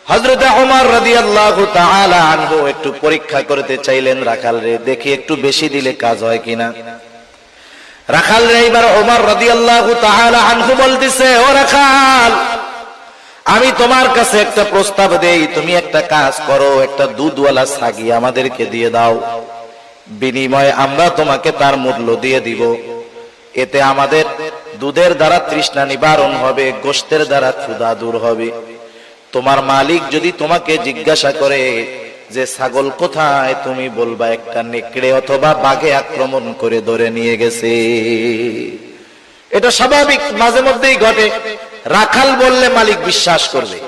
হযরত ওমর রাদিয়াল্লাহু তাআলা আনহু একটু পরীক্ষা করতে চাইলেন রাখাল রে, দেখি একটু বেশি দিলে কাজ হয় কিনা। রাখাল রে এবার ওমর রাদিয়াল্লাহু তাআলা আনহু বলতেছে, ও রাখাল, আমি তোমার কাছে একটা প্রস্তাব দেই, তুমি একটা কাজ করো, একটা দুধওয়ালা ছাগি আমাদেরকে দিয়ে দাও, বিনিময়ে আমরা তোমাকে তার মূল্য দিয়ে দিব। এতে আমাদের দুধের দ্বারা তৃষ্ণা নিবারণ হবে, গোশতের দ্বারা ক্ষুধা দূর হবে। তোমার মালিক যদি তোমাকে জিজ্ঞাসা করে যে ছাগল কোথায়, তুমি বলবা একটা নেকড়ে অথবা বাঘে আক্রমণ করে ধরে নিয়ে গেছে। এটা স্বাভাবিক, মাঝে মধ্যেই ঘটে। রাখাল বললে মালিক বিশ্বাস করবে।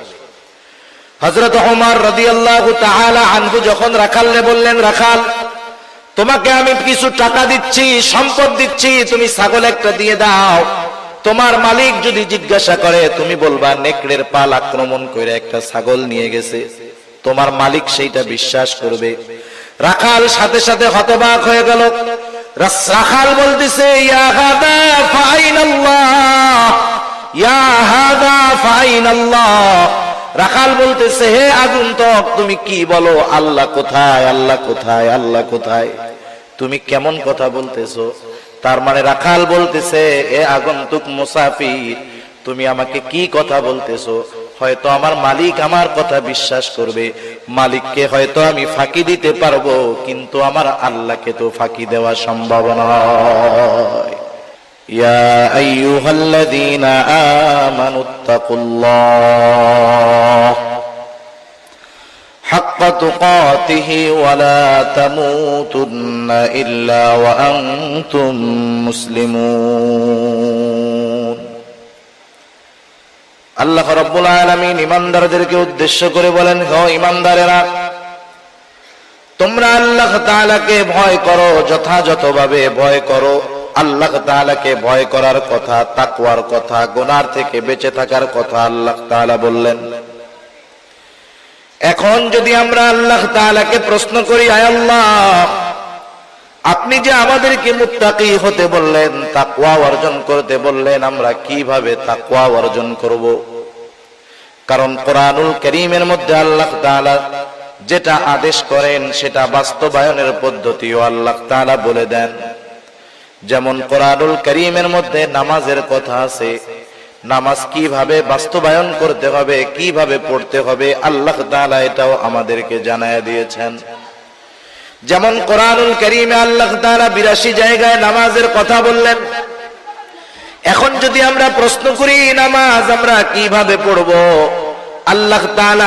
হযরত ওমর রাদিয়াল্লাহু তাআলা আনহু যখন রাখালকে বললেন, রাখাল, তোমাকে আমি কিছু টাকা দিচ্ছি, সম্পদ দিচ্ছি, তুমি ছাগল একটা দিয়ে দাও, তোমার মালিক যদি জিজ্ঞাসা করে তুমি বলবা নেকড়ের পাল আক্রমণ করে একটা ছাগল নিয়ে গেছে, তোমার মালিক সেইটা বিশ্বাস করবে। রাখাল সাথে সাথে হতবাক হয়ে গেল। রাখাল বলতেছে, ইয়া হাদা ফাইনাল্লাহ, ইয়া হাদা ফাইনাল্লাহ। রাখাল বলতেছে, হে আগন্তুক, তুমি কি বলো? আল্লাহ কোথায়, আল্লাহ কোথায়, আল্লাহ কোথায়? তুমি কেমন কথা বলতেছো? তার মানে রাখাল বলতেছে, এ আগন্তুক মুসাফির, তুমি আমাকে কি কথা বলতেছো? হয়তো আমার মালিক আমার কথা বিশ্বাস করবে, মালিককে হয়তো আমি ফাঁকি দিতে পারবো, কিন্তু আমার আল্লাহকে তো ফাঁকি দেওয়া সম্ভব নয়। ইয়া আইয়ুহাল্লাযীনা আমানুত্তাকুল্লাহ হাক্কা তুকাতিহি ওয়া লা তামুতুন্না ইল্লা ওয়া আনতুম মুসলিমুন। আল্লাহ রাব্বুল আলামিন ঈমানদারদেরকে উদ্দেশ্য করে বলেন, হে ঈমানদারেরা, তোমরা আল্লাহ তাআলাকে ভয় করো, যথাযথভাবে ভয় করো। আল্লাহ তাআলাকে ভয় করার কথা, তাকওয়ার কথা, গুনাহ থেকে বেঁচে থাকার কথা আল্লাহ তাআলা বললেন। এখন যদি আমরা আল্লাহ তাআলাকে প্রশ্ন করি, আয় আল্লাহ, আপনি যে আমাদেরকে মুত্তাকি হতে বললেন, তাকওয়া অর্জন করতে বললেন, আমরা কিভাবে তাকওয়া অর্জন করব? কারণ কোরআনুল কারীমের মধ্যে আল্লাহ তাআলা যেটা আদেশ করেন সেটা বাস্তবায়নের পদ্ধতিও আল্লাহ তাআলা বলে দেন। যেমন কোরআনুল কারীমের মধ্যে নামাজের কথা আছে, নামাজ কিভাবে বাস্তবায়ন করতে হবে, কিভাবে পড়তে হবে, আল্লাহ তাআলা এটাও আমাদেরকে জানায় দিয়েছেন। যেমন কোরআনুল কারীমে আল্লাহ তাআলা 82 জায়গায় নামাজের কথা বললেন। এখন যদি আমরা প্রশ্ন করি নামাজ আমরা কিভাবে পড়বো, আল্লাহ তাআলা